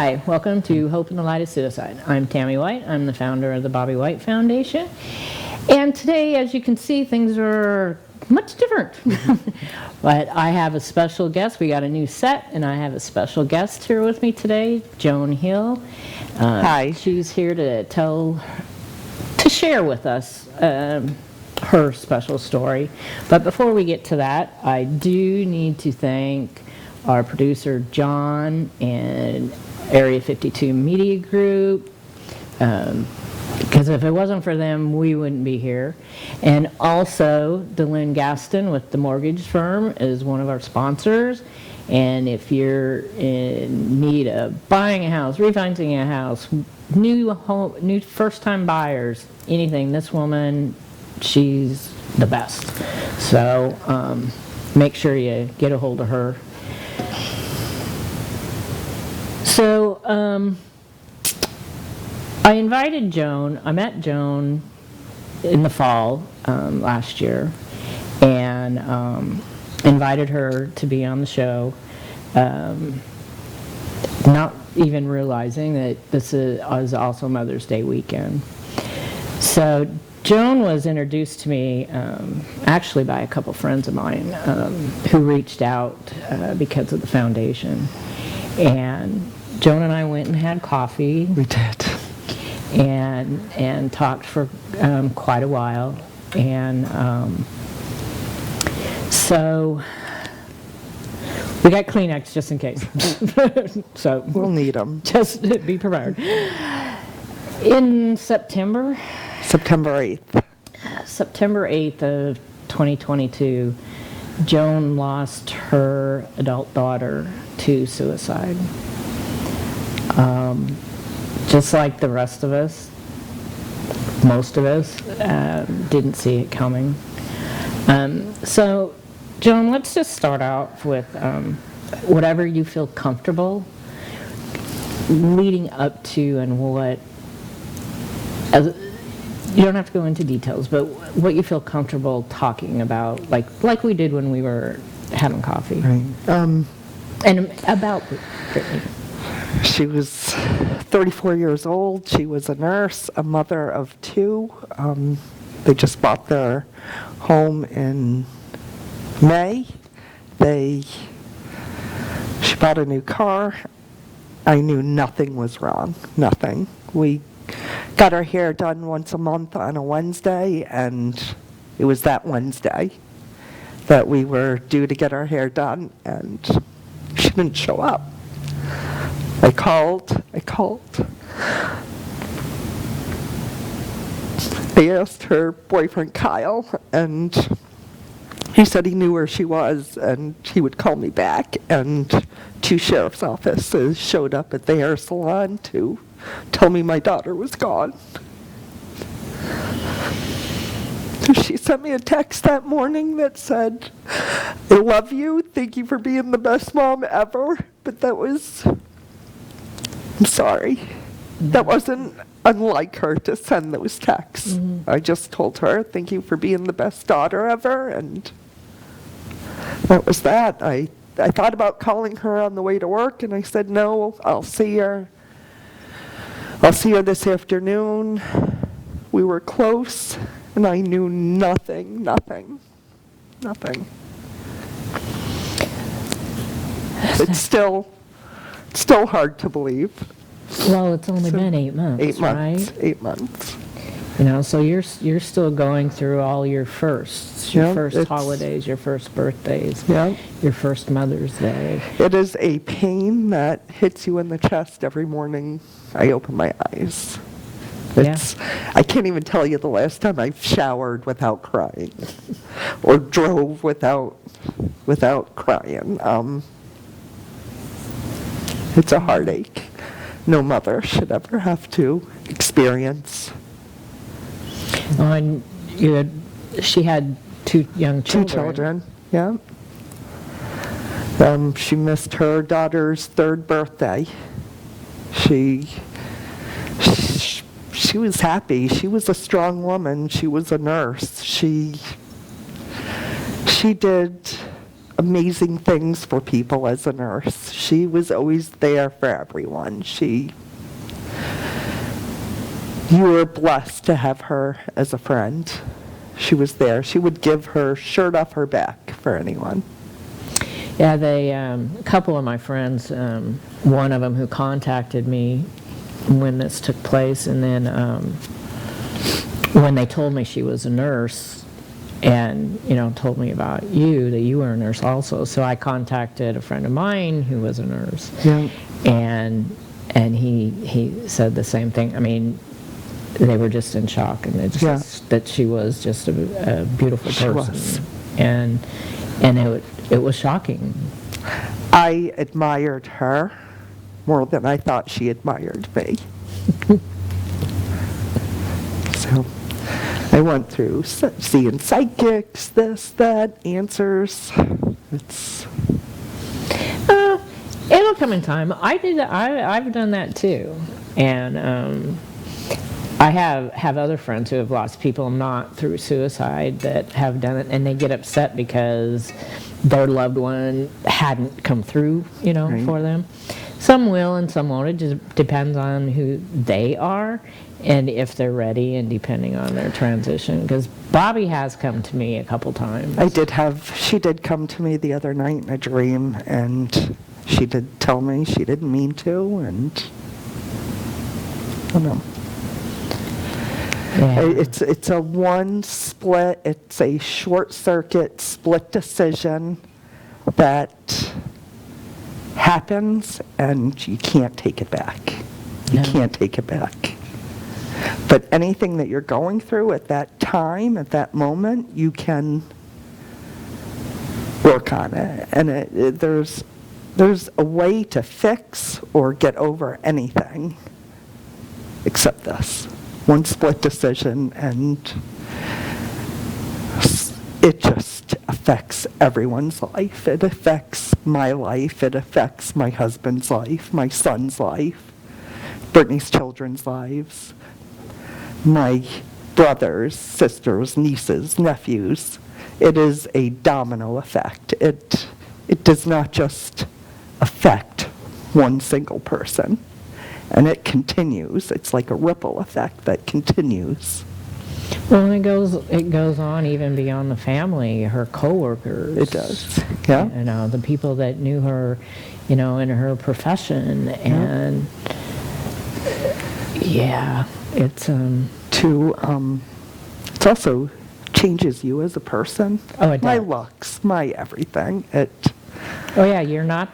Hi, welcome to Hope in the Light of Suicide. I'm Tammy White. I'm the founder of the Bobby White Foundation. And today, as you can see, things are much different. But I have a special guest. We got a new set, and I have a special guest here with me today, Joan Hill. Hi. She's here to share with us her special story. But before we get to that, I do need to thank our producer, John, and Area 52 Media Group, because if it wasn't for them, we wouldn't be here. And also, DeLynn Gaston with the mortgage firm is one of our sponsors. And if you're in need of buying a house, refinancing a house, new first-time buyers, anything, this woman, she's the best. So make sure you get a hold of her. So I invited Joan. I met Joan in the fall last year, and invited her to be on the show, not even realizing that this is also Mother's Day weekend. So Joan was introduced to me actually by a couple friends of mine who reached out because of the foundation. And Joan and I went and had coffee. We did. And talked for quite a while. And so we got Kleenex just in case. So we'll need them. Just be prepared. In September 8th. September 8th of 2022, Joan lost her adult daughter to suicide. Just like the rest of us, most of us didn't see it coming. So, Joan, let's just start out with whatever you feel comfortable leading up to, and you don't have to go into details, but what you feel comfortable talking about, like we did when we were having coffee. Right. And about Brittney. She was 34 years old. She was a nurse, a mother of two. They just bought their home in May. She bought a new car. I knew nothing was wrong, nothing. We got our hair done once a month on a Wednesday, and it was that Wednesday that we were due to get our hair done, and she didn't show up. I called. I asked her boyfriend, Kyle, and he said he knew where she was and he would call me back, and 2 sheriff's officers showed up at the hair salon to tell me my daughter was gone. She sent me a text that morning that said, "I love you, thank you for being the best mom ever," but I'm sorry. That wasn't unlike her to send those texts. Mm-hmm. I just told her, "Thank you for being the best daughter ever," and that was that. I thought about calling her on the way to work, and I said, "No, I'll see her. I'll see her this afternoon." We were close, and I knew nothing. It's still hard to believe. Well, it's only been 8 months, 8 months, right? 8 months. You know, so you're still going through all your firsts, your first holidays, your first birthdays, your first Mother's Day. It is a pain that hits you in the chest every morning I open my eyes. I can't even tell you the last time I've showered without crying or drove without crying. It's a heartache no mother should ever have to experience. And she had 2 young children. 2 children, yeah. She missed her daughter's 3rd birthday. She was happy. She was a strong woman. She was a nurse. She did amazing things for people as a nurse. She was always there for everyone. You were blessed to have her as a friend. She was there. She would give her shirt off her back for anyone. Yeah, a couple of my friends, one of them who contacted me when this took place, and then when they told me she was a nurse, and told me about you, that you were a nurse also. So I contacted a friend of mine who was a nurse, Yeah. and he said the same thing. I mean, they were just in shock, and that she was just a beautiful She person, was. and it was shocking. I admired her more than I thought she admired me. So I went through seeing psychics, this, that, answers. It'll come in time. I've done that too, and I have other friends who have lost people not through suicide that have done it, and they get upset because their loved one hadn't come through, Right. for them. Some will and some won't. It just depends on who they are and if they're ready, and depending on their transition. Because Bobby has come to me a couple times. She did come to me the other night in a dream, and she did tell me she didn't mean to, and I don't know. Yeah. It's a one split, it's a short circuit split decision that happens, and you can't take it back. You No. can't take it back. But anything that you're going through at that time, at that moment, you can work on it. And there's a way to fix or get over anything except this. One split decision, and it just affects everyone's life. It affects my life. It affects my husband's life, my son's life, Brittney's children's lives, my brothers, sisters, nieces, nephews. It is a domino effect. It does not just affect one single person. And it continues. It's like a ripple effect that continues. Well, and it goes on even beyond the family, her coworkers. It does. Yeah. The people that knew her, in her profession, and it's It also changes you as a person. Oh, it My does. looks, my everything. Oh yeah, you're not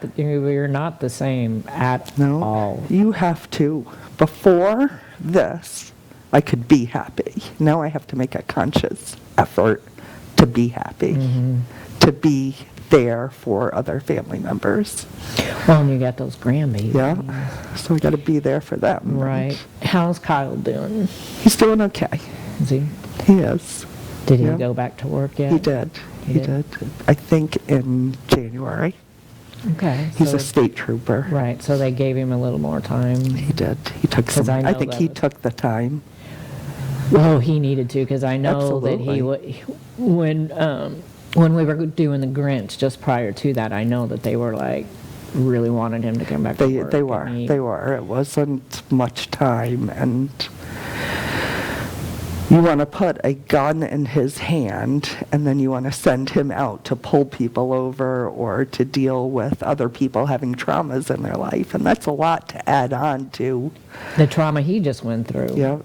the same at all. You have to. Before this, I could be happy. Now I have to make a conscious effort to be happy, to be there for other family members. Well, and you got those grandbabies. Yeah, so I got to be there for them. Right. How's Kyle doing? He's doing okay. Is he? He is. Did he Yeah. go back to work yet? He did. He He did? did. I think in January. Okay. He's so- a state trooper. Right. So they gave him a little more time. He did. He took 'Cause some. I I know think that he was- took the time. Oh, he needed to, because I know that Absolutely. when we were doing the Grinch just prior to that, I know that they were like really wanted him to come back to work. They and were. he- They were. It wasn't much time, and you want to put a gun in his hand, and then you want to send him out to pull people over or to deal with other people having traumas in their life, and that's a lot to add on to. the trauma he just went through. Yeah.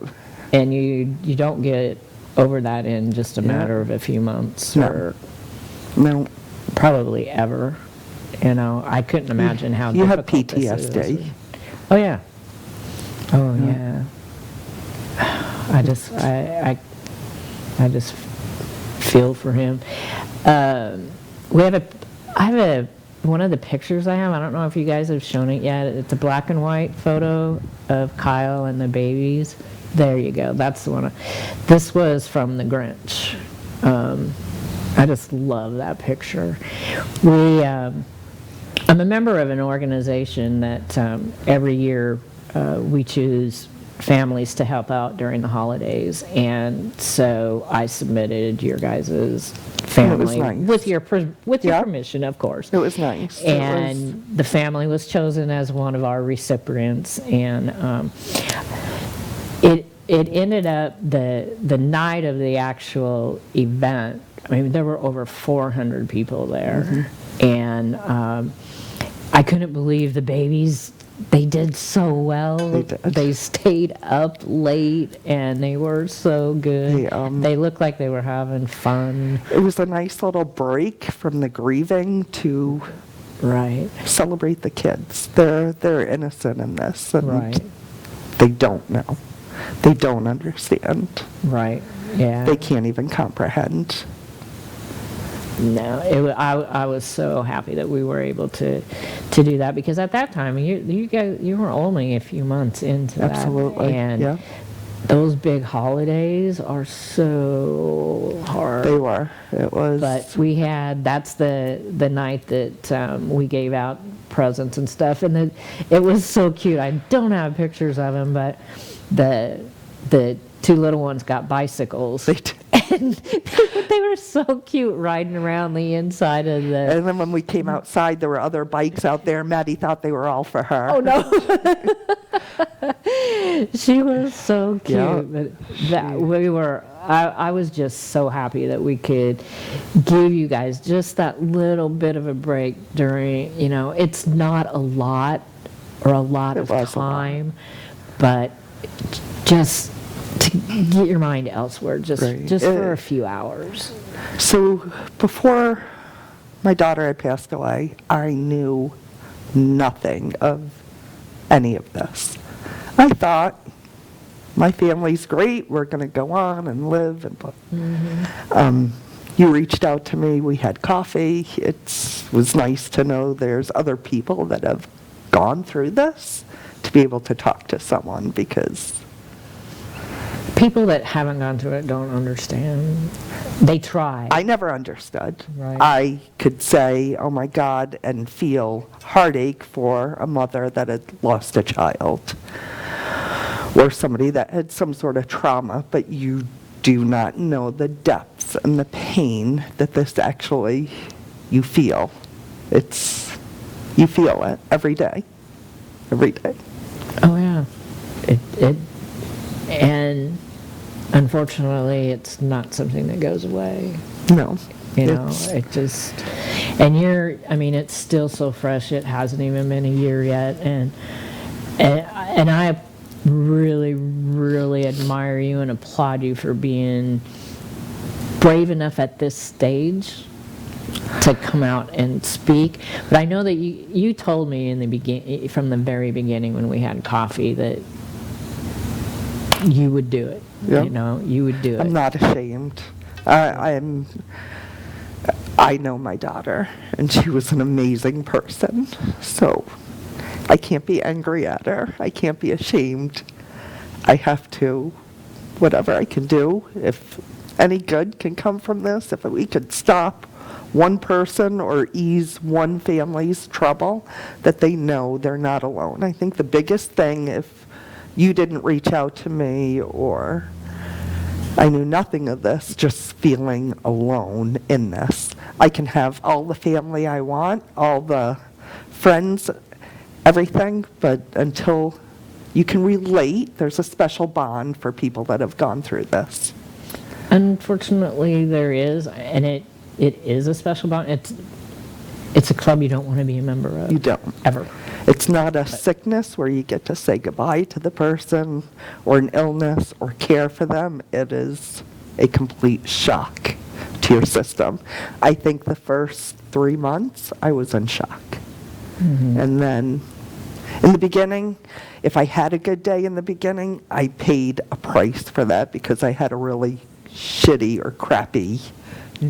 And you don't get over that in just a Yeah. matter of a few months No. or No. probably ever. I couldn't imagine how You have difficult this is. PTSD. Oh yeah. Oh Yeah. yeah. I just feel for him. I have one of the pictures I have. I don't know if you guys have shown it yet. It's a black and white photo of Kyle and the babies. There you go. That's the one. This was from the Grinch. I just love that picture. I'm a member of an organization that every year we choose families to help out during the holidays, and so I submitted your guys' family nice. with your Yeah. permission, of course. It was nice. And the family was chosen as one of our recipients, and it ended up the night of the actual event. I mean, there were over 400 people there, and I couldn't believe the babies. They did so well. They did. They stayed up late, and they were so good. They looked like they were having fun. It was a nice little break from the grieving to Right. celebrate the kids. They're innocent in this, and Right. they don't know. They don't understand. Right. Yeah. They can't even comprehend. No, I was so happy that we were able to do that, because at that time you guys, you were only a few months into that. Absolutely, And yeah. those big holidays are so hard. They were. It was. But that's the night that we gave out presents and stuff, and it was so cute. I don't have pictures of them, but the two little ones got bicycles. They did. And they were so cute riding around the inside of the... And then when we came outside, there were other bikes out there. Maddie thought they were all for her. Oh, no. She was so cute. Yeah. But I was just so happy that we could give you guys just that little bit of a break during, it's not a lot or a lot of time, but just to get your mind elsewhere, just for a few hours. So before my daughter had passed away, I knew nothing of any of this. I thought, my family's great, we're going to go on and live. And you reached out to me, we had coffee. It was nice to know there's other people that have gone through this, to be able to talk to someone, because people that haven't gone through it don't understand. They try. I never understood. Right. I could say, oh my God, and feel heartache for a mother that had lost a child, or somebody that had some sort of trauma, but you do not know the depths and the pain that this actually, you feel. You feel it every day. Every day. Oh yeah. And unfortunately, it's not something that goes away. No. It just, and it's still so fresh. It hasn't even been a year yet, and I really, really admire you and applaud you for being brave enough at this stage to come out and speak. But I know that you told me from the very beginning when we had coffee, that you would do it. Yeah. You would do it. I'm not ashamed. I know my daughter, and she was an amazing person. So I can't be angry at her. I can't be ashamed. I have to, whatever I can do, if any good can come from this, if we could stop one person or ease one family's trouble, that they know they're not alone. I think the biggest thing, if you didn't reach out to me or I knew nothing of this, just feeling alone in this. I can have all the family I want, all the friends, everything, but until you can relate, there's a special bond for people that have gone through this. Unfortunately, there is, and it is a special bond. It's a club you don't want to be a member of. You don't. Ever. It's not a sickness where you get to say goodbye to the person, or an illness, or care for them. It is a complete shock to your system. I think the first 3 months, I was in shock. And then, in the beginning, if I had a good day in the beginning, I paid a price for that, because I had a really shitty or crappy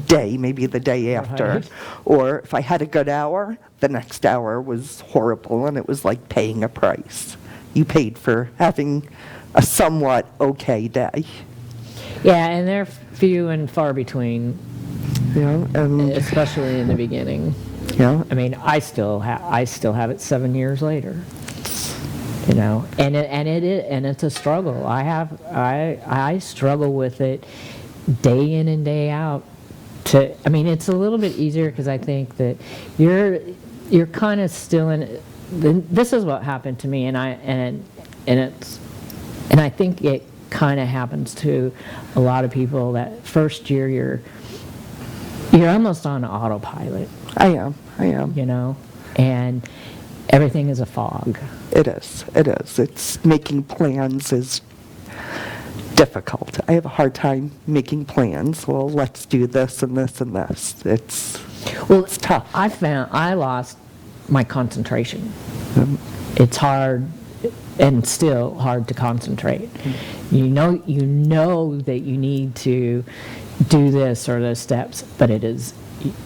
day, maybe the day after. Right. Or if I had a good hour, the next hour was horrible, and it was like paying a price. You paid for having a somewhat okay day. Yeah, and they're few and far between, And especially in the beginning. I mean, I still have it 7 years later. You know, and it's a struggle. I struggle with it day in and day out. I mean, it's a little bit easier because I think that you're kind of still in. This is what happened to me, and I think it kind of happens to a lot of people. That first year, you're almost on autopilot. I am. You know, and everything is a fog. It is. It's making plans is difficult. I have a hard time making plans. Well, let's do this and this and this. It's tough. I lost my concentration. It's hard and still hard to concentrate. You know that you need to do this or those steps, but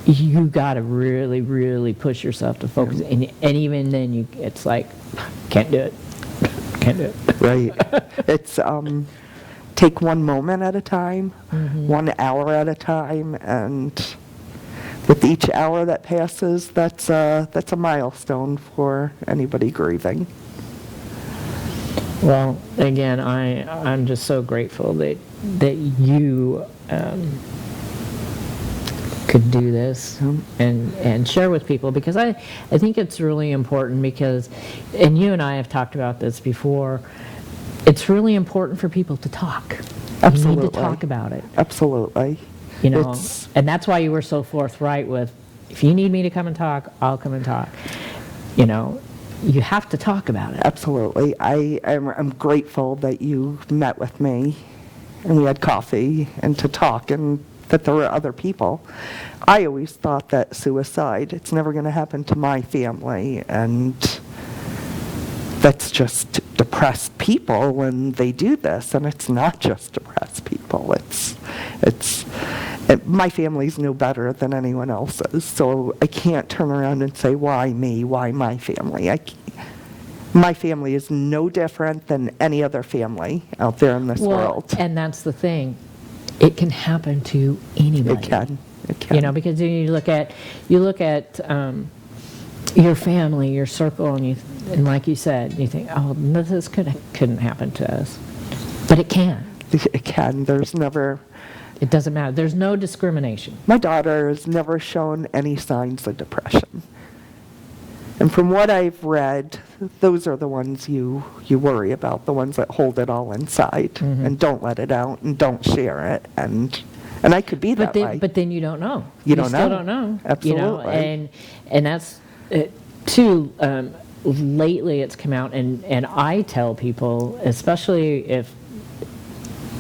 you got to really, really push yourself to focus. And even then, it's like, can't do it. Right. It's take one moment at a time, 1 hour at a time, and with each hour that passes, that's a milestone for anybody grieving. Well, again, I'm just so grateful that you could do this and share with people, because I think it's really important, because, and you and I have talked about this before, it's really important for people to talk. Absolutely. You need to talk about it. Absolutely. You know, and that's why you were so forthright with, if you need me to come and talk, I'll come and talk. You know, you have to talk about it. Absolutely. I'm grateful that you met with me and we had coffee and to talk, and that there were other people. I always thought that suicide, it's never going to happen to my family, and that's just depressed people when they do this, and it's not just depressed people. My family's no better than anyone else's, so I can't turn around and say, why me, why my family? My family is no different than any other family out there in this world. And that's the thing. It can happen to anybody. It can. You know, because you look at your family, your circle, and like you said, you think, oh, this couldn't happen to us, but it can. It can. It doesn't matter. There's no discrimination. My daughter has never shown any signs of depression. And from what I've read, those are the ones you worry about, the ones that hold it all inside and don't let it out and don't share it. And I could be that way. But then you don't know. You don't know. Still don't know. Absolutely. You know? And that's too. Lately, it's come out, and I tell people, especially if.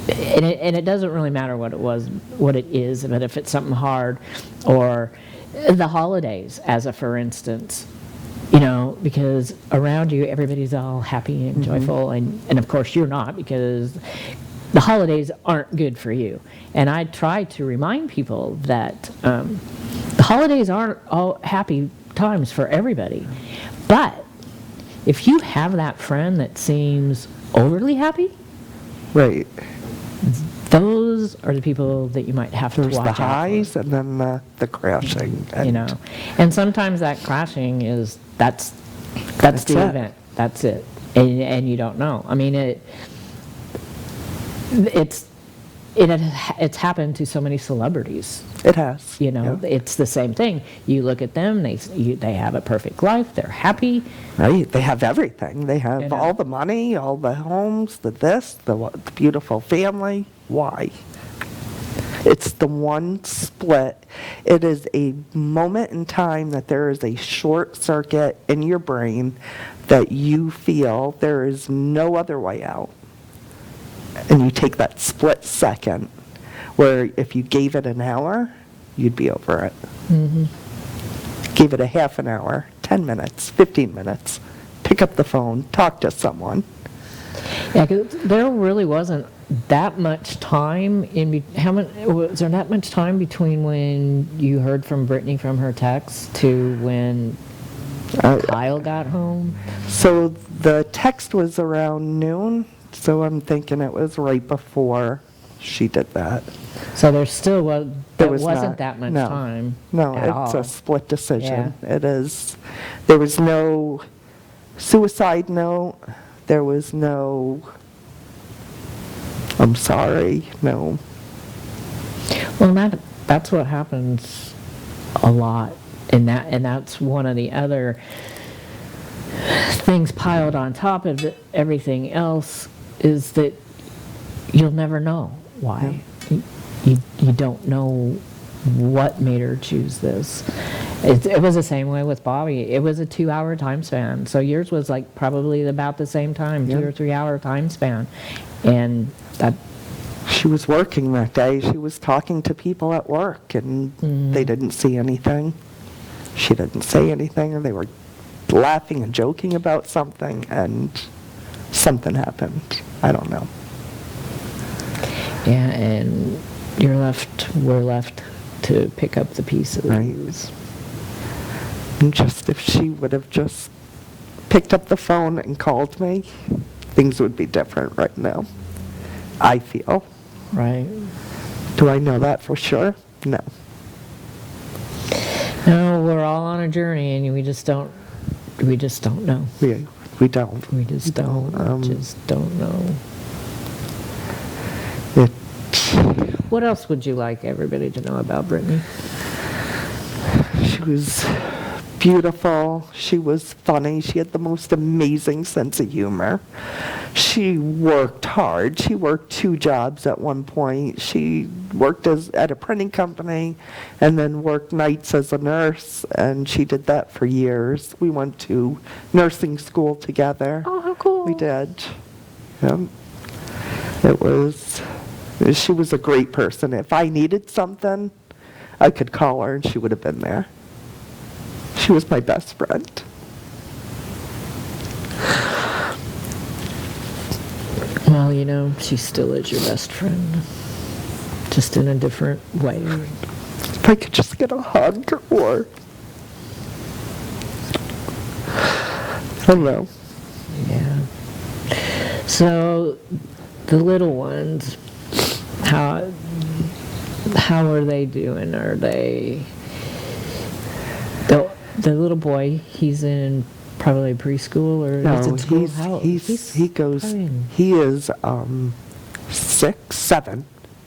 And it doesn't really matter what it is, but if it's something hard, or the holidays, as a for instance, you know, because around you everybody's all happy and joyful, and of course you're not, because the holidays aren't good for you. And I try to remind people that the holidays aren't all happy times for everybody, but if you have that friend that seems overly happy, right. Those are the people that you might have to watch out for. There's the highs and then the crashing. You know, and sometimes that crashing is that's the event. That's it, and you don't know. I mean, it's happened to so many celebrities. It has. You know, It's the same thing. You look at them; they have a perfect life. They're happy. Right. They have everything. They have all the money, all the homes, the beautiful family. Why? It's the one split. It is a moment in time that there is a short circuit in your brain that you feel there is no other way out. And you take that split second where if you gave it an hour, you'd be over it. Give it a half an hour, 10 minutes, 15 minutes, pick up the phone, talk to someone. Yeah, 'cause there really wasn't that much time was there that much time between when you heard from Brittney from her text to when Kyle got home? So the text was around noon, so I'm thinking it was right before she did that. So there still wasn't not, that much no, time. No, at it's all. a split decision. Yeah. It is. There was no suicide note. There was no, I'm sorry, no. Well, that's what happens a lot, and that's one of the other things piled on top of everything else is that you'll never know why. You don't know what made her choose this. It was the same way with Bobby. It was a 2-hour time span. So yours was like probably about the same time, 2 or 3 hour time span. And that... She was working that day. She was talking to people at work, and they didn't see anything. She didn't say anything, and they were laughing and joking about something, and something happened. I don't know. Yeah, and we're left to pick up the pieces. Right. And just if she would have just picked up the phone and called me, things would be different right now. I feel. Right. Do I know that for sure? No. No, we're all on a journey, and we just don't know. We don't. We just don't know. It, What else would you like everybody to know about Brittney? She was beautiful. She was funny. She had the most amazing sense of humor. She worked hard. She worked 2 jobs at one point. She worked at a printing company and then worked nights as a nurse, and she did that for years. We went to nursing school together. Oh, how cool. We did. Yeah. She was a great person. If I needed something, I could call her and she would have been there. She was my best friend. Well, she still is your best friend, just in a different way. If I could just get a hug or... I don't know. Yeah. So, the little ones, how are they doing? Are they... The little boy, he's in probably preschool, or is it school? He is 6, 7.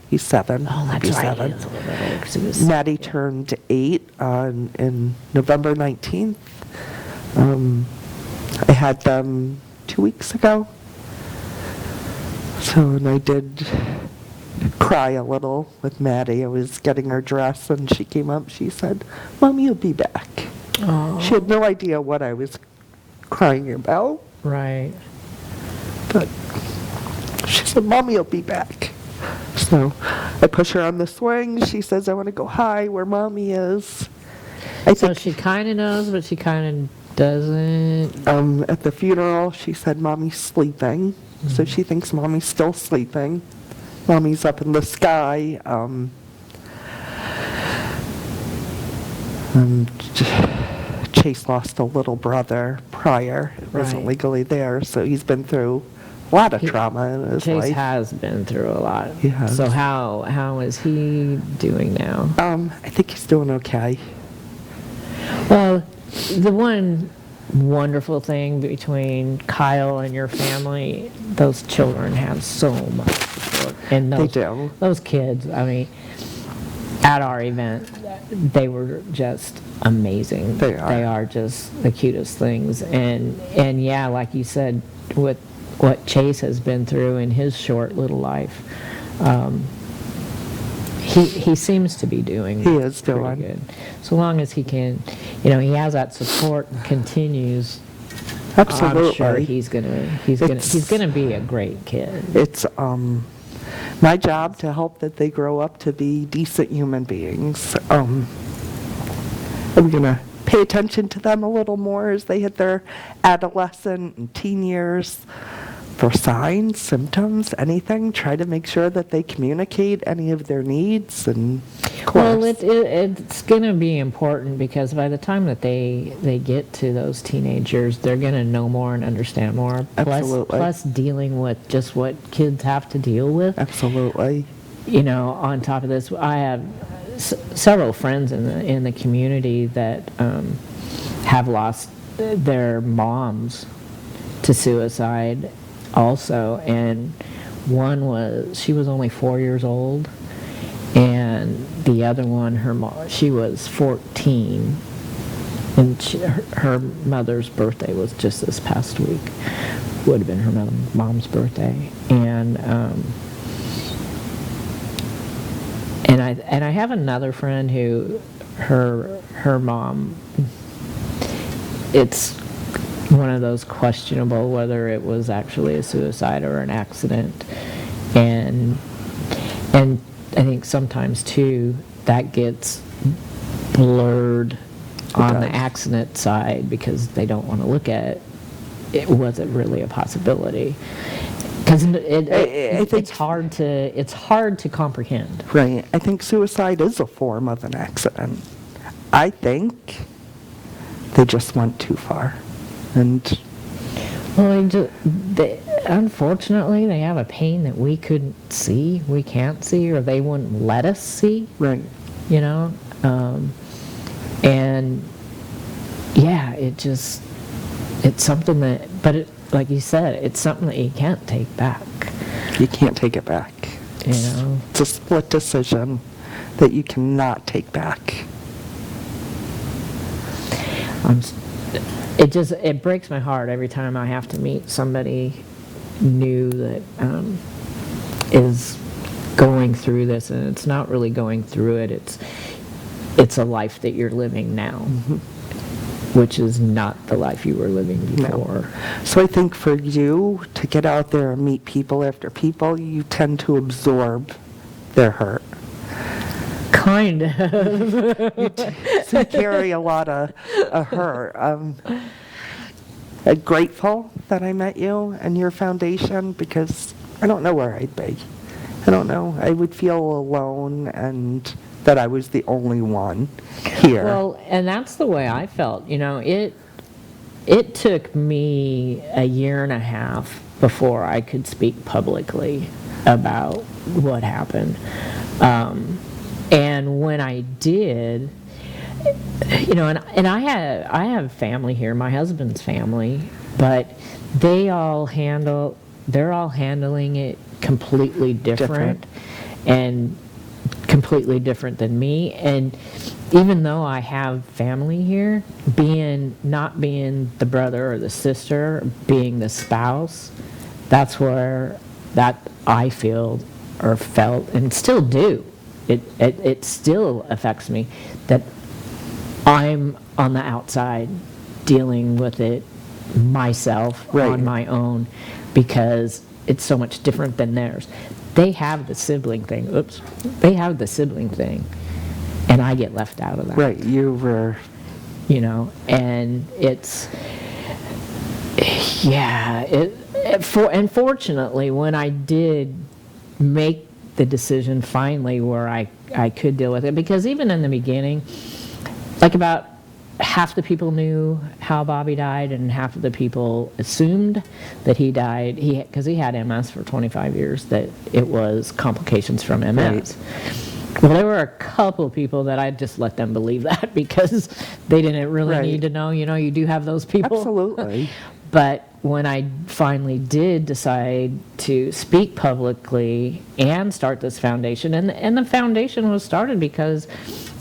He's 7. Oh, that's right. 7. He is a little bit, 'cause he was... Maddie turned 8 in November 19th. I had them 2 weeks ago. So, and I did cry a little with Maddie. I was getting her dressed, and she came up. She said, "Mom, you'll be back." Oh. She had no idea what I was crying about. Right. But she said, "Mommy will be back." So I push her on the swing. She says, "I want to go high where Mommy is." So she kind of knows, but she kind of doesn't. At the funeral, she said, "Mommy's sleeping." Mm-hmm. So she thinks Mommy's still sleeping. Mommy's up in the sky. And Chase lost a little brother prior. It wasn't legally there, so he's been through a lot of trauma in his life. Chase has been through a lot. He has. So how is he doing now? I think he's doing okay. Well, the one wonderful thing between Kyle and your family, those children have so much support. And They do. Those kids, I mean, at our event, they were just amazing. They are. They are just the cutest things. And yeah, like you said, with what Chase has been through in his short little life, he seems to be doing He is pretty doing good. So long as he can, he has that support and continues. Absolutely. I'm sure he's gonna be a great kid. It's my job to help that they grow up to be decent human beings. I'm gonna pay attention to them a little more as they hit their adolescent and teen years. For signs, symptoms, anything, try to make sure that they communicate any of their needs, and of course. Well, it's going to be important because by the time that they get to those teenagers, they're going to know more and understand more. Absolutely. Plus dealing with just what kids have to deal with. Absolutely. On top of this, I have several friends in the community that have lost their moms to suicide also, and she was only 4 years old, and the other one, she was 14, and her mother's birthday was just this past week. Would have been her mom's birthday, and I have another friend who her mom, it's one of those questionable whether it was actually a suicide or an accident, and I think sometimes too that gets blurred on the accident side because they don't want to look at it. Was it really a possibility? Because it's hard to comprehend. Right. I think suicide is a form of an accident. I think they just went too far. And well, unfortunately, they have a pain that we couldn't see, we can't see, or they wouldn't let us see. right. You know? And yeah, it's something that, but like you said, it's something that you can't take back. You can't take it back. You know? It's a split decision that you cannot take back. It breaks my heart every time I have to meet somebody new that is going through this, and it's not really going through it. It's a life that you're living now, which is not the life you were living before. No. So I think for you to get out there and meet people after people, you tend to absorb their hurt. Kind of. So you carry a lot of hurt. I'm grateful that I met you and your foundation because I don't know where I'd be. I don't know. I would feel alone and that I was the only one here. Well, and that's the way I felt. You know, it took me a year and a half before I could speak publicly about what happened. And when I did, you know, and I have family here, my husband's family, but they're all handling it completely different. And completely different than me. And even though I have family here, not being the brother or the sister, being the spouse, that's where that I feel or felt and still do. It still affects me that I'm on the outside dealing with it myself on my own because it's so much different than theirs. They have the sibling thing. They have the sibling thing, and I get left out of that. Right, you were. You know, and it's, yeah. And fortunately, when I did make the decision finally where I could deal with it, because even in the beginning, like about half the people knew how Bobby died and half of the people assumed that he died because he had MS for 25 years, that it was complications from MS. Right. Well, there were a couple of people that I just let them believe that because they didn't really need to know. You know, you do have those people. Absolutely. But when I finally did decide to speak publicly and start this foundation, and the foundation was started because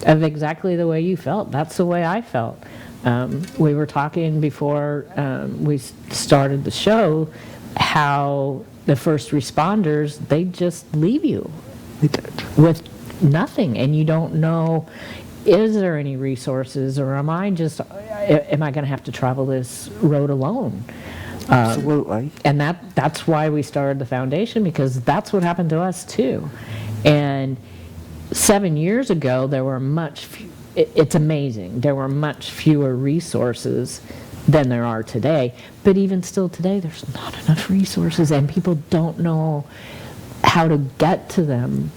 of exactly the way you felt. That's the way I felt. We were talking before we started the show how the first responders, they just leave you with nothing, and you don't know, is there any resources, or am I going to have to travel this road alone? Absolutely. And that's why we started the foundation, because that's what happened to us too. And 7 years ago, there were it's amazing, there were much fewer resources than there are today. But even still today, there's not enough resources, and people don't know how to get to them.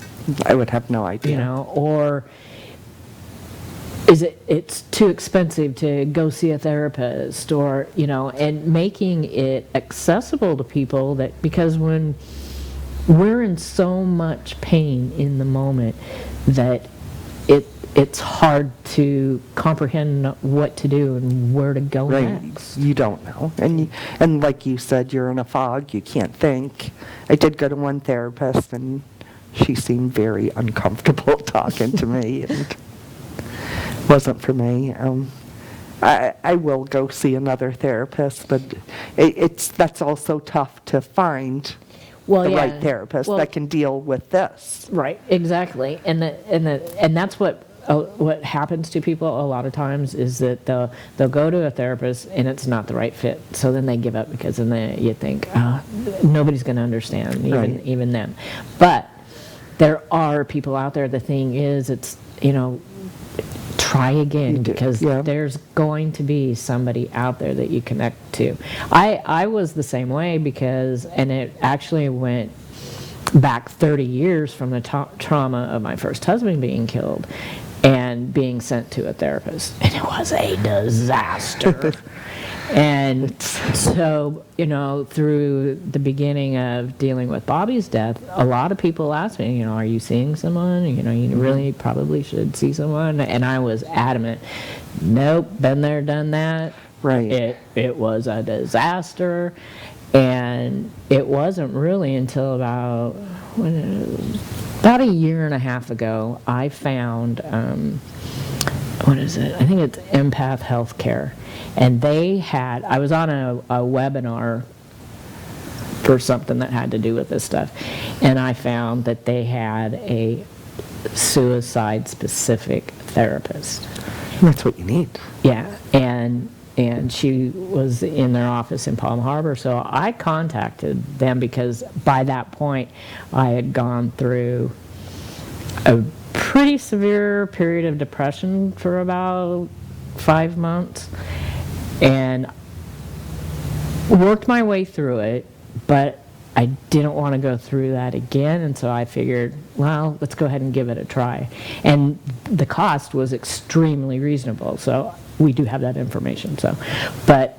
I would have no idea. You know, or it's too expensive to go see a therapist, or, you know, and making it accessible to people, that because when we're in so much pain in the moment that it's hard to comprehend what to do and where to go Right. next. You don't know. And like you said, you're in a fog. You can't think. I did go to one therapist, and she seemed very uncomfortable talking to me, and wasn't for me. I will go see another therapist, but that's also tough to find Well, the yeah. right therapist Well, that can deal with this. Right, exactly. And that's what happens to people a lot of times is that they'll go to a therapist and it's not the right fit. So then they give up because then you think, oh, nobody's going to understand, Right. even them. But there are people out there. The thing is, it's, try again, because yeah. there's going to be somebody out there that you connect to. I was the same way and it actually went back 30 years from the trauma of my first husband being killed and being sent to a therapist. And it was a disaster. And so, through the beginning of dealing with Bobby's death, a lot of people asked me, are you seeing someone? You really probably should see someone. And I was adamant, nope, been there, done that. Right. It was a disaster. And it wasn't really until about a year and a half ago, I found, what is it? I think it's Empath Healthcare. And I was on a webinar for something that had to do with this stuff. And I found that they had a suicide-specific therapist. That's what you need. Yeah, and she was in their office in Palm Harbor, so I contacted them because by that point I had gone through a pretty severe period of depression for about 5 months and worked my way through it, but I didn't want to go through that again, and so I figured, well, let's go ahead and give it a try. And the cost was extremely reasonable, so we do have that information. But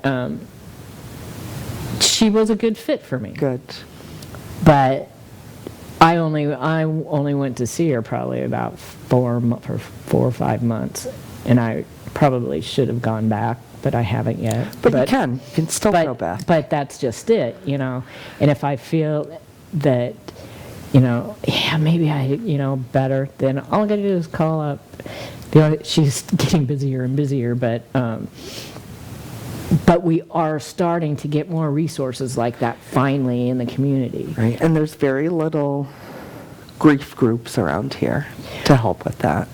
she was a good fit for me. Good. But I only went to see her probably about 4 or 5 months, and I probably should have gone back, but I haven't yet. But you can still go back. But that's just it, And if I feel that, yeah, maybe I, better, then all I got to do is call up. She's getting busier and busier, but we are starting to get more resources like that finally in the community. Right, and there's very little grief groups around here to help with that.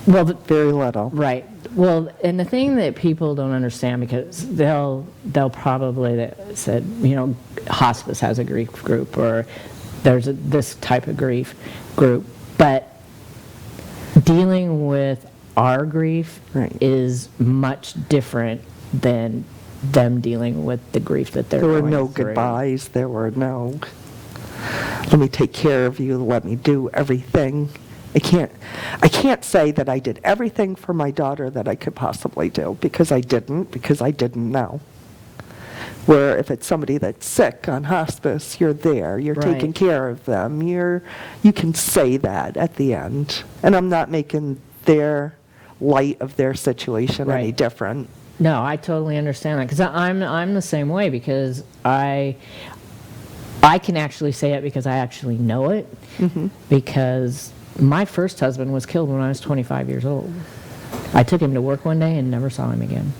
Well, Very little. right. Well, and the thing that people don't understand, because they'll probably said, hospice has a grief group, or there's this type of grief group, but dealing with our grief Right. is much different than them dealing with the grief that they're There were going no through. goodbyes. There were no, let me take care of you, let me do everything. I can't say that I did everything for my daughter that I could possibly do, because I didn't know. Where if it's somebody that's sick on hospice, you're there, you're Right. taking care of them, you can say that at the end. And I'm not making their light of their situation any Right. different. No, I totally understand that, because I'm the same way, because I can actually say it because I actually know it, because my first husband was killed when I was 25 years old. I took him to work one day and never saw him again.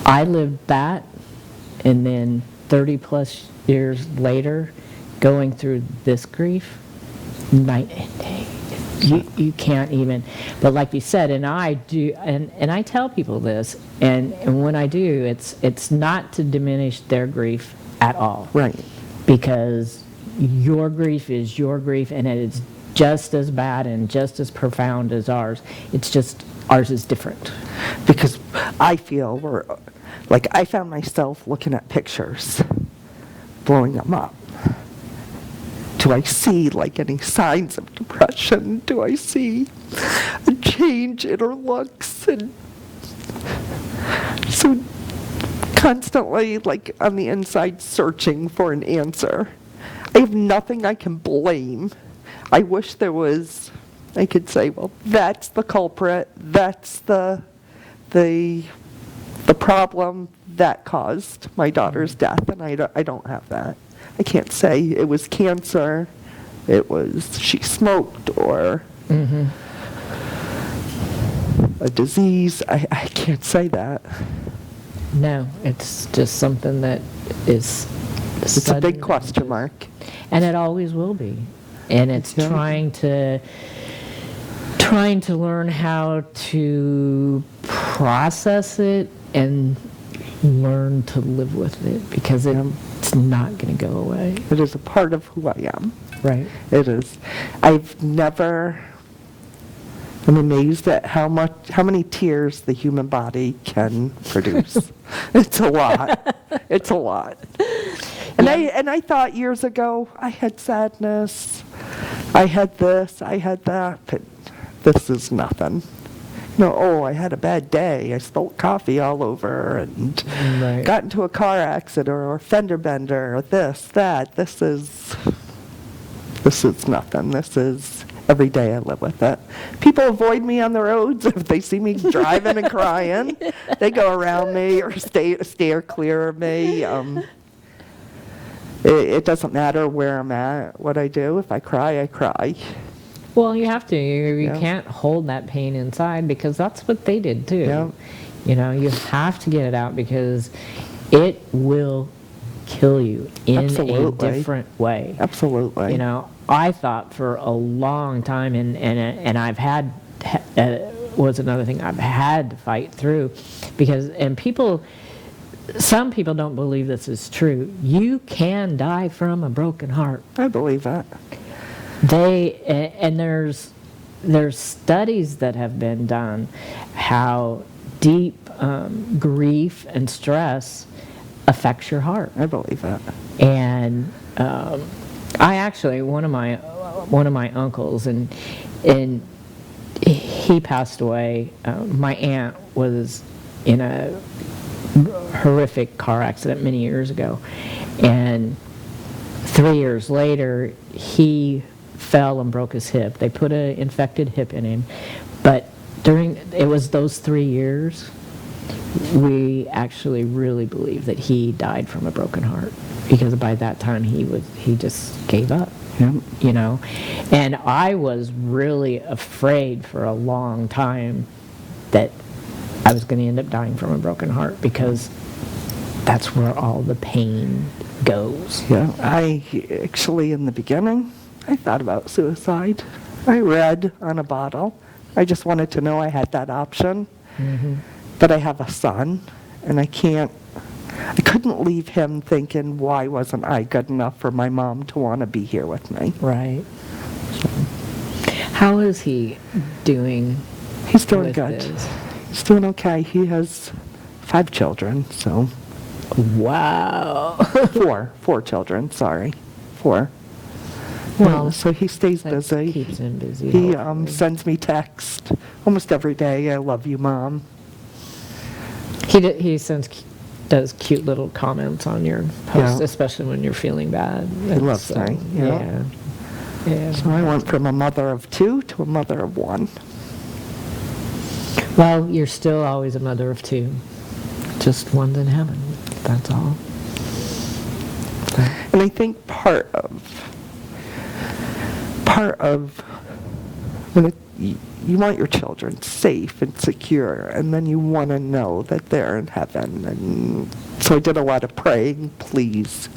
I lived that, and then 30 plus years later, going through this grief, night and day. You can't even, but like you said, and I do, and I tell people this, and when I do, it's not to diminish their grief at all. Right. Because your grief is your grief, and it is just as bad and just as profound as ours. It's just ours is different. Because I feel I found myself looking at pictures, blowing them up. Do I see any signs of depression? Do I see a change in her looks? And so constantly on the inside searching for an answer. I have nothing I can blame. I wish there was I could say, well, that's the culprit, that's the problem that caused my daughter's death, and I don't have that. I can't say it was cancer, it was she smoked, or a disease. I can't say that. No, it's just something that is It's a big question mark. And it always will be. And it's Yeah. trying to learn how to process it and learn to live with it, because it's not going to go away. It is a part of who I am. Right. It is. I'm amazed at how many tears the human body can produce. It's a lot. It's a lot. And I thought years ago I had sadness, I had this, I had that, but this is nothing. I had a bad day. I spilled coffee all over and Right. got into a car accident or a fender bender or this, that. This is nothing. This is every day I live with it. People avoid me on the roads if they see me driving and crying. They go around me or steer clear of me. It doesn't matter where I'm at, what I do. If I cry, I cry. Well, you have to. You Yeah. can't hold that pain inside, because that's what they did too. Yeah. You have to get it out, because it will kill you in Absolutely. a different way. Absolutely. I thought for a long time, and I've had, was another thing I've had to fight through, because, some people don't believe this is true. You can die from a broken heart. I believe that. There's studies that have been done how deep grief and stress affects your heart. I believe that. And I actually, one of my uncles, and he passed away. My aunt was in a horrific car accident many years ago, and 3 years later he fell and broke his hip. They put an infected hip in him, but it was those 3 years, we actually really believe that he died from a broken heart, because by that time he just gave up. Yeah. And I was really afraid for a long time that I was going to end up dying from a broken heart, because that's where all the pain goes. Yeah. I actually, in the beginning, I thought about suicide. I read on a bottle. I just wanted to know I had that option. But I have a son, and I couldn't leave him thinking, why wasn't I good enough for my mom to want to be here with me? Right. How is he doing? He's doing with good. this? He's doing okay. He has 5 children, so. Wow. 4 children, sorry. 4. Well, so he stays that busy. keeps him busy, He hopefully. sends me text almost every day. I love you, Mom. He does cute little comments on your posts, Yeah. especially when you're feeling bad. He loves me, yeah. Yeah. So I went from a mother of 2 to a mother of 1. Well, you're still always a mother of 2. Just one's in heaven. That's all. And I think part of when you want your children safe and secure, and then you want to know that they're in heaven. And so I did a lot of praying, please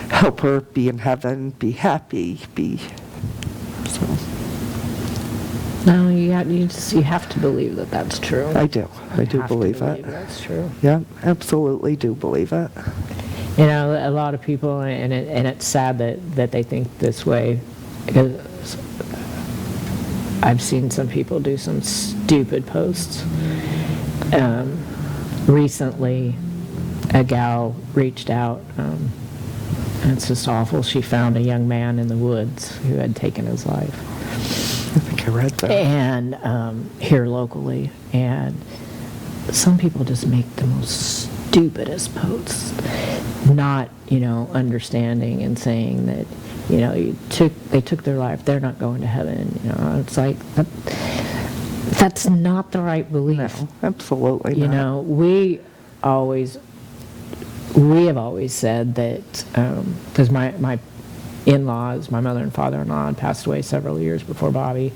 help her be in heaven, be happy, so No, you have to believe that that's true. I do You have to believe it. that's true. Yeah, absolutely do believe it. A lot of people, and it's sad that they think this way, because I've seen some people do some stupid posts. Recently, a gal reached out, and it's just awful. She found a young man in the woods who had taken his life. I think I read that. And here locally, and some people just make the most stupidest posts, not understanding and saying that they took their life. They're not going to heaven. It's like that's not the right belief. No, absolutely not. We have always said that, because my in-laws, my mother and father-in-law, had passed away several years before Bobby,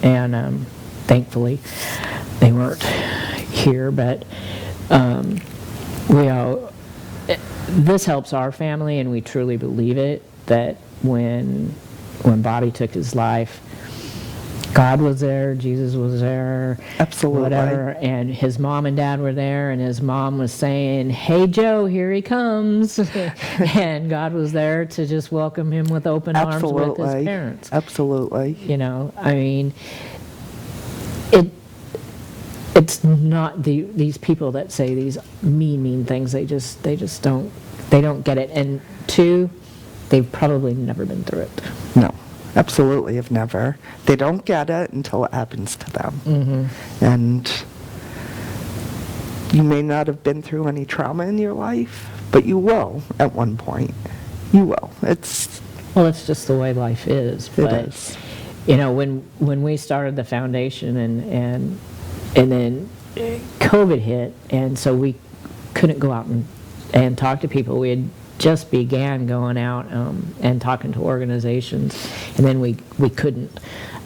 and thankfully they weren't here, but this helps our family, and we truly believe it, that when Bobby took his life, God was there, Jesus was there, absolutely, whatever, and his mom and dad were there, and his mom was saying, "Hey Joe, here he comes," and God was there to just welcome him with open arms with his parents. Absolutely. I mean, it's not these people that say these mean things. They just don't get it, and two, they've probably never been through it. No. Absolutely have never. They don't get it until it happens to them. Mm-hmm. And you may not have been through any trauma in your life, but you will at one point. You will. It's just the way life is. But, it is. When we started the foundation and then COVID hit, and so we couldn't go out and talk to people. We had just began going out and talking to organizations, and then we couldn't.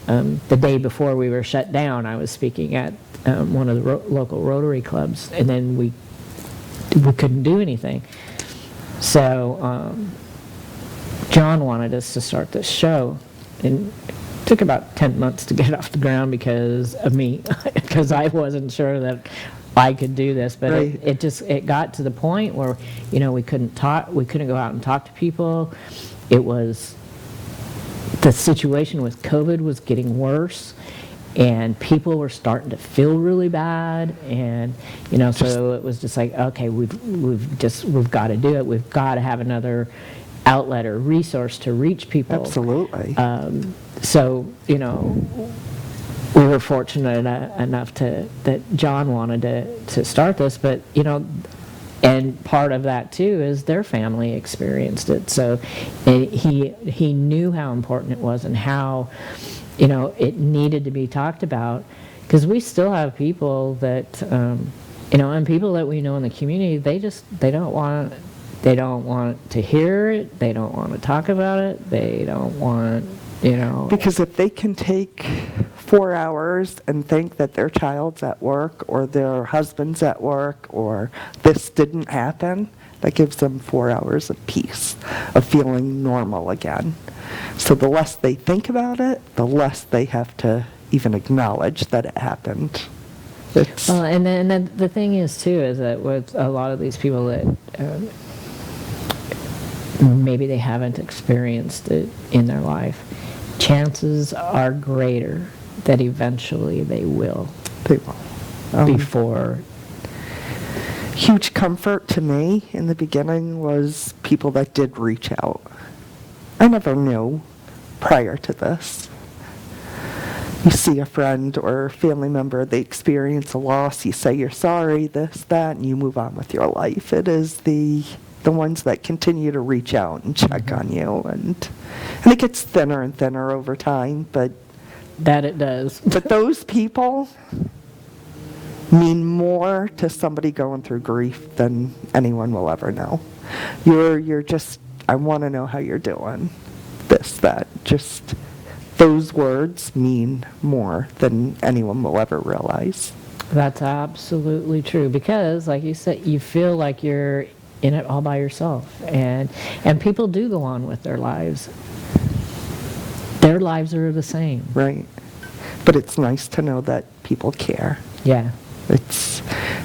The day before we were shut down, I was speaking at one of the local Rotary clubs, and then we couldn't do anything. So John wanted us to start this show, and it took about 10 months to get it off the ground because of me, because I wasn't sure that I could do this, but right. it got to the point where we couldn't go out and talk to people. It was, the situation with COVID was getting worse, and people were starting to feel really bad, and so it was just like, okay, we've got to do it. We've got to have another outlet or resource to reach people. Absolutely. So we were fortunate enough that John wanted to start this, but and part of that too is their family experienced it. So he knew how important it was and how it needed to be talked about, because we still have people that and people that we know in the community, they don't want to hear it, they don't want to talk about it, they don't want because if they can take 4 hours and think that their child's at work or their husband's at work or this didn't happen, that gives them 4 hours of peace, of feeling normal again. So the less they think about it, the less they have to even acknowledge that it happened. Well, and then the thing is too is that with a lot of these people that maybe they haven't experienced it in their life, chances are greater that eventually they will. They will. Before. Huge comfort to me in the beginning was people that did reach out. I never knew prior to this. You see a friend or family member, they experience a loss, you say you're sorry, this, that, and you move on with your life. It is the ones that continue to reach out and check on you, and it gets thinner and thinner over time, but that it does. But those people mean more to somebody going through grief than anyone will ever know. You're just, I want to know how you're doing. This, that, just those words mean more than anyone will ever realize. That's absolutely true, because like you said, you feel like you're in it all by yourself, and people do go on with their lives. Their lives are the same. Right. But it's nice to know that people care. Yeah. It's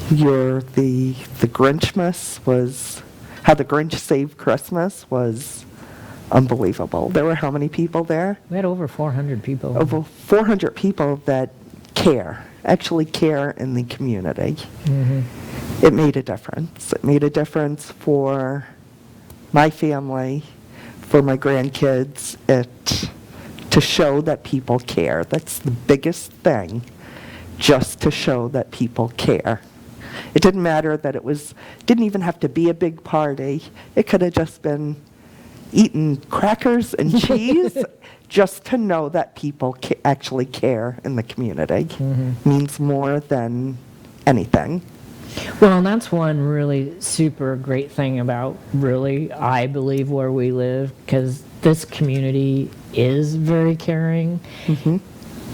the Grinchmas was, how the Grinch saved Christmas was unbelievable. There were how many people there? We had over 400 people. Over 400 people that care, actually care in the community. Mm-hmm. It made a difference. It made a difference for my family, for my grandkids, to show that people care. That's the biggest thing, just to show that people care. It didn't matter that didn't even have to be a big party. It could have just been eating crackers and cheese just to know that people actually care in the community means more than anything. Well, and that's one really super great thing about really, I believe, where we live, because this community is very caring,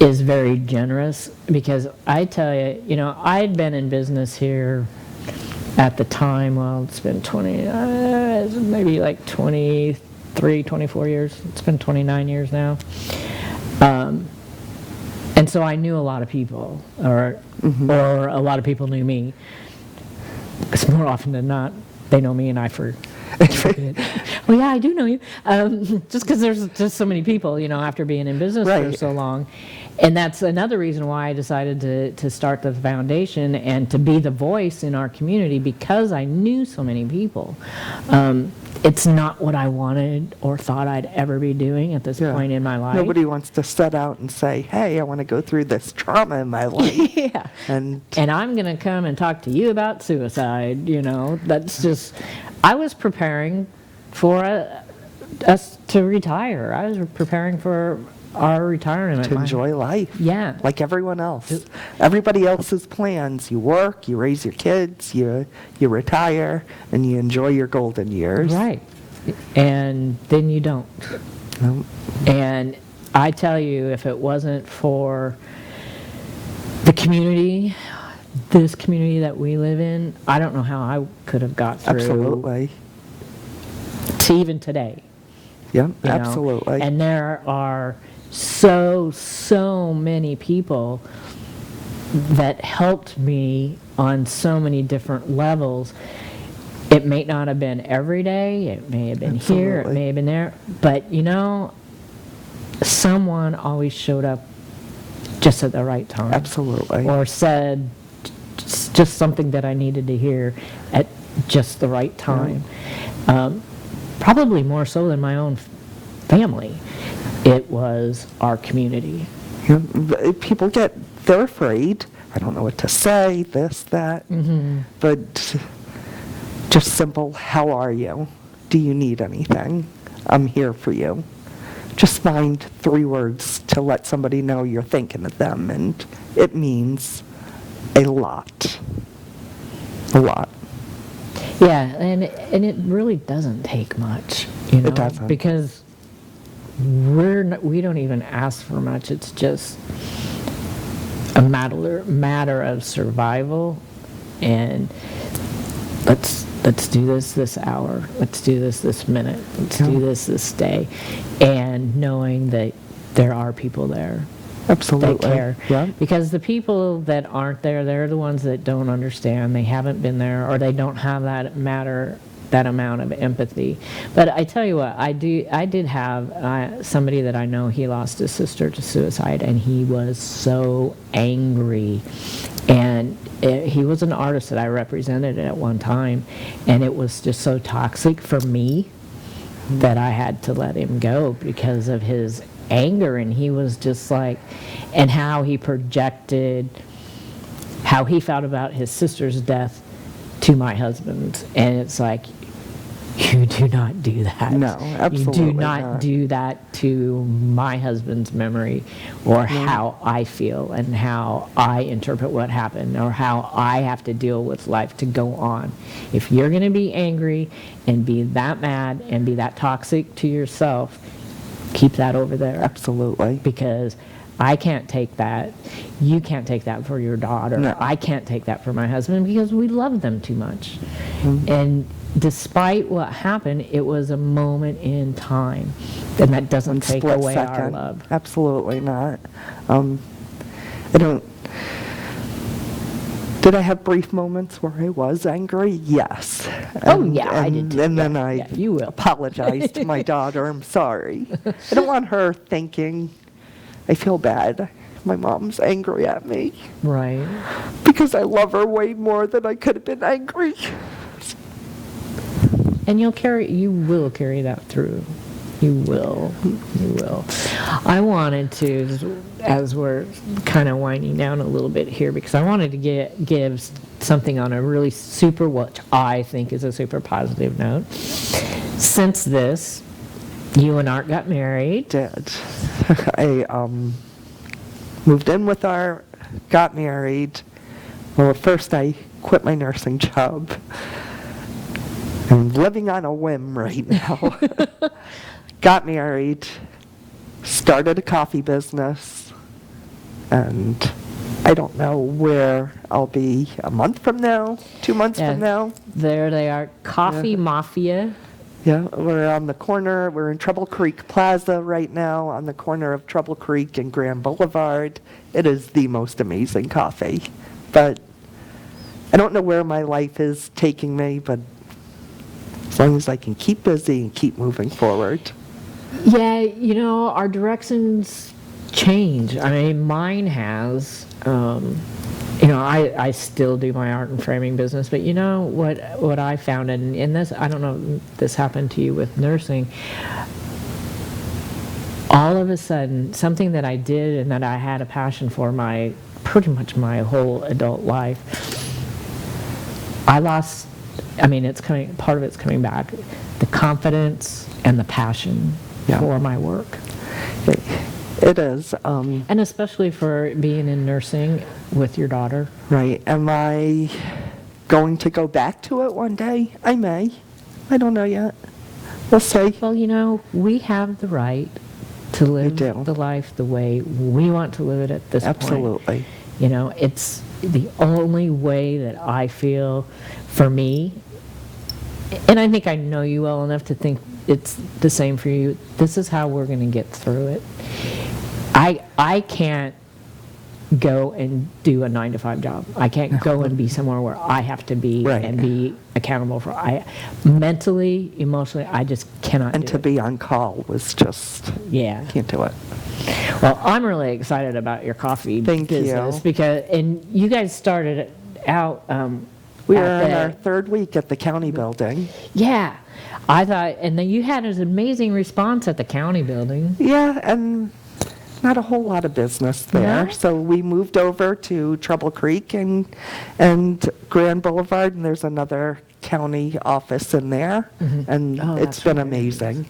is very generous, because I tell you, you know, I'd been in business here at the time, well, it's been maybe like 23, 24 years. It's been 29 years now. And so I knew a lot of people, or a lot of people knew me. Because more often than not, they know me and I forget. Oh yeah, I do know you. Just because there's just so many people, you know, after being in business for so long. And that's another reason why I decided to start the foundation and to be the voice in our community, because I knew so many people. It's not what I wanted or thought I'd ever be doing at this point in my life. Nobody wants to set out and say, hey, I want to go through this trauma in my life. And I'm going to come and talk to you about suicide, you know. That's just, I was preparing for us to retire. I was preparing for our retirement. to enjoy life. Yeah. Like everyone else. Everybody else's plans. You work, you raise your kids, you retire, and you enjoy your golden years. Right. And then you don't. No. And I tell you, if it wasn't for the community, this community that we live in, I don't know how I could have got through Absolutely. to even today. Yeah, you know? absolutely. And there are so many people that helped me on so many different levels. It may not have been every day, it may have been here, it may have been there, but you know, someone always showed up just at the right time. Absolutely. Or said just something that I needed to hear at just the right time. Probably more so than my own family. It was our community. Yeah, people they're afraid. I don't know what to say, this, that. But just simple, how are you? Do you need anything? I'm here for you. Just find 3 words to let somebody know you're thinking of them, and it means a lot. A lot. Yeah, and it really doesn't take much, you know. It doesn't. Because we don't even ask for much. It's just a matter of survival, and let's do this hour. Let's do this minute. Let's do this day, and knowing that there are people there. Absolutely. That care. Yeah. Because the people that aren't there, they're the ones that don't understand. They haven't been there, or they don't have that amount of empathy. But I tell you what, I did have somebody that I know, he lost his sister to suicide, and he was so angry. And he was an artist that I represented at one time, and it was just so toxic for me that I had to let him go because of his anger. And he was just like, and how he projected how he felt about his sister's death to my husband. And it's like, you do not do that. No, absolutely You do not do that to my husband's memory, or how I feel and how I interpret what happened, or how I have to deal with life to go on. If you're going to be angry and be that mad and be that toxic to yourself, keep that over there. Absolutely. Because I can't take that. You can't take that for your daughter. No. I can't take that for my husband, because we love them too much. And despite what happened, it was a moment in time. And that doesn't take away our love. Absolutely not. Did I have brief moments where I was angry? Yes. I did too. And then I you will. apologized to my daughter. I'm sorry. I don't want her thinking I feel bad. My mom's angry at me. Right. Because I love her way more than I could have been angry. And you will carry that through. You will. I wanted to, as we're kind of winding down a little bit here, because I wanted to give something on a really what I think is a super positive note. Since this, You and Art got married. Did. I moved in with Art, got married. Well, at first I quit my nursing job. I'm living on a whim right now. Got married, started a coffee business, and I don't know where I'll be a month from now, 2 months from now. There they are, Coffee Mafia. Yeah, we're on the corner, we're in Trouble Creek Plaza right now, on the corner of Trouble Creek and Grand Boulevard. It is the most amazing coffee. But I don't know where my life is taking me, but as long as I can keep busy and keep moving forward. Yeah, you know, our directions change. I mean, mine has. You know, I still do my art and framing business, but you know what I found, and in this, I don't know if this happened to you with nursing, all of a sudden, something that I did and that I had a passion for pretty much my whole adult life, I lost, I mean, part of it's coming back, the confidence and the passion for my work. It is. And especially for being in nursing with your daughter. Right. Am I going to go back to it one day? I may. I don't know yet. We'll see. Well, you know, we have the right to live do. the life the way we want to live it at this point. Absolutely. You know, it's the only way that I feel for me, and I think I know you well enough to think it's the same for you. This is how we're going to get through it. I can't go and do a 9-to-5 job. I can't go and be somewhere where I have to be and be accountable for. Mentally, emotionally, I just cannot And do to it. be on call was just, can't do it. Well, I'm really excited about your coffee business you. because, and you guys started out. We are in our third week at the county building. Yeah, I thought, and then you had an amazing response at the county building. Yeah, and not a whole lot of business there. No? So we moved over to Trouble Creek and Grand Boulevard, and there's another county office in there. And it's been amazing.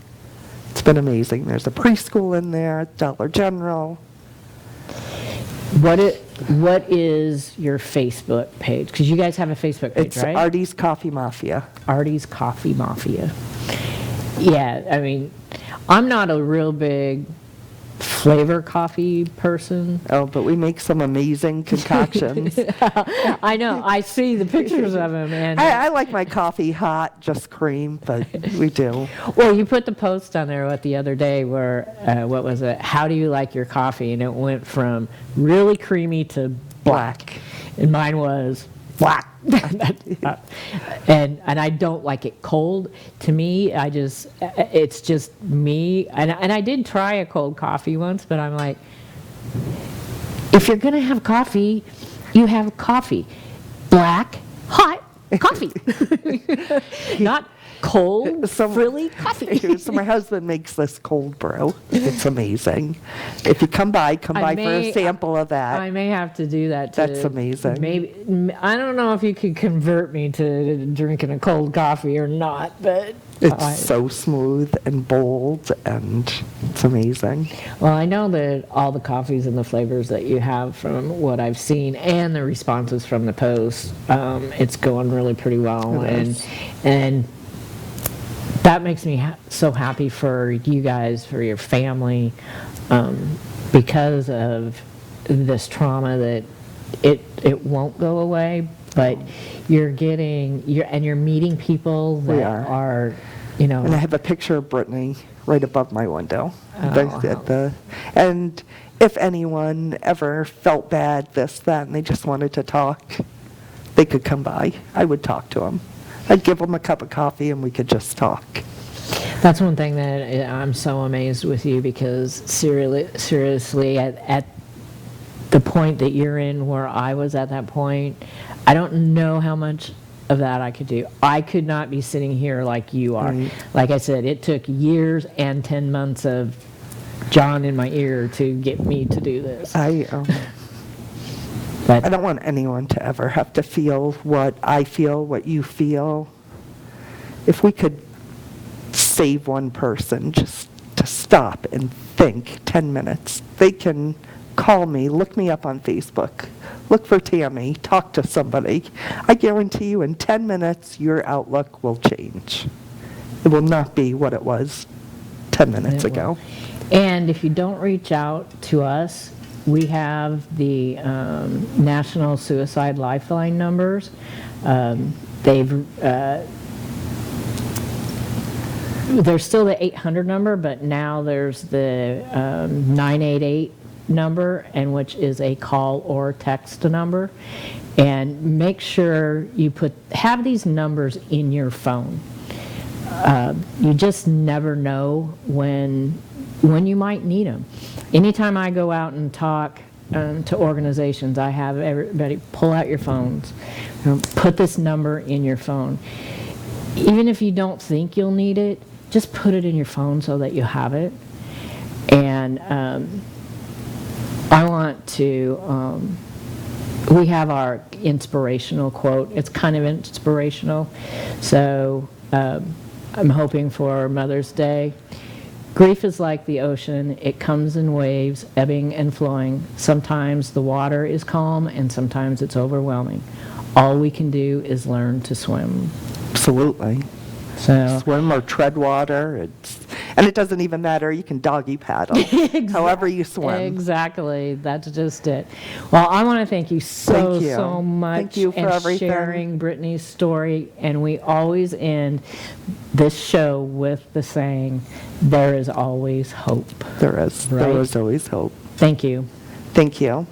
It's been amazing. There's a preschool in there, Dollar General. What is your Facebook page? Because you guys have a Facebook page, It's right? Artie's Coffee Mafia. Artie's Coffee Mafia. Yeah, I mean, I'm not a real big flavor coffee person. Oh, but we make some amazing concoctions. I know. I see the pictures of them, and I like my coffee hot, just cream, but we do. well, you put the post on there the other day where what was it? How do you like your coffee? And it went from really creamy to black, and mine was black. and I don't like it cold. To me, it's just me. And I did try a cold coffee once, but I'm like, if you're gonna have coffee, you have coffee, black, hot coffee, not cold, frilly coffee. So my husband makes this cold brew. It's amazing. If you come by for a sample of that. I may have to do that. That's amazing. Maybe I don't know if you could convert me to drinking a cold coffee or not, but It's so smooth and bold, and it's amazing. well, I know that all the coffees and the flavors that you have from what I've seen and the responses from the post, it's going really pretty well, and that makes me so happy for you guys, for your family, because of this trauma that it won't go away, but you're meeting people that are, you know. And I have a picture of Brittney right above my window. Oh. And if anyone ever felt bad, this, that, and they just wanted to talk, they could come by. I would talk to them. I'd give them a cup of coffee and we could just talk. That's one thing that I'm so amazed with you, because seriously, at the point that you're in, where I was at that point, I don't know how much of that I could do. I could not be sitting here like you are. Right. Like I said, it took years and 10 months of John in my ear to get me to do this. I don't want anyone to ever have to feel what I feel, what you feel. If we could save one person, just stop and think 10 minutes. They can call me, look me up on Facebook, look for Tammy, talk to somebody. I guarantee you in 10 minutes, your outlook will change. It will not be what it was 10 minutes It will. ago. And if you don't reach out to us, we have the National Suicide Lifeline numbers. There's still the 800 number, but now there's the 988 number, and which is a call or text number. And make sure you have these numbers in your phone. You just never know when you might need them. Anytime I go out and talk to organizations, I have everybody pull out your phones, put this number in your phone. Even if you don't think you'll need it, just put it in your phone so that you have it. And I want to, we have our inspirational quote. It's kind of inspirational. So I'm hoping for Mother's Day. Grief is like the ocean. It comes in waves, ebbing and flowing. Sometimes the water is calm and sometimes it's overwhelming. All we can do is learn to swim. Absolutely. So Swim or tread water. And it doesn't even matter. You can doggy paddle, however you swim. Exactly. That's just it. Well, I want to thank you so, Thank you. so much Thank you for and everything. sharing Brittney's story. And we always end this show with the saying, there is always hope. There is. Right? There is always hope. Thank you. Thank you.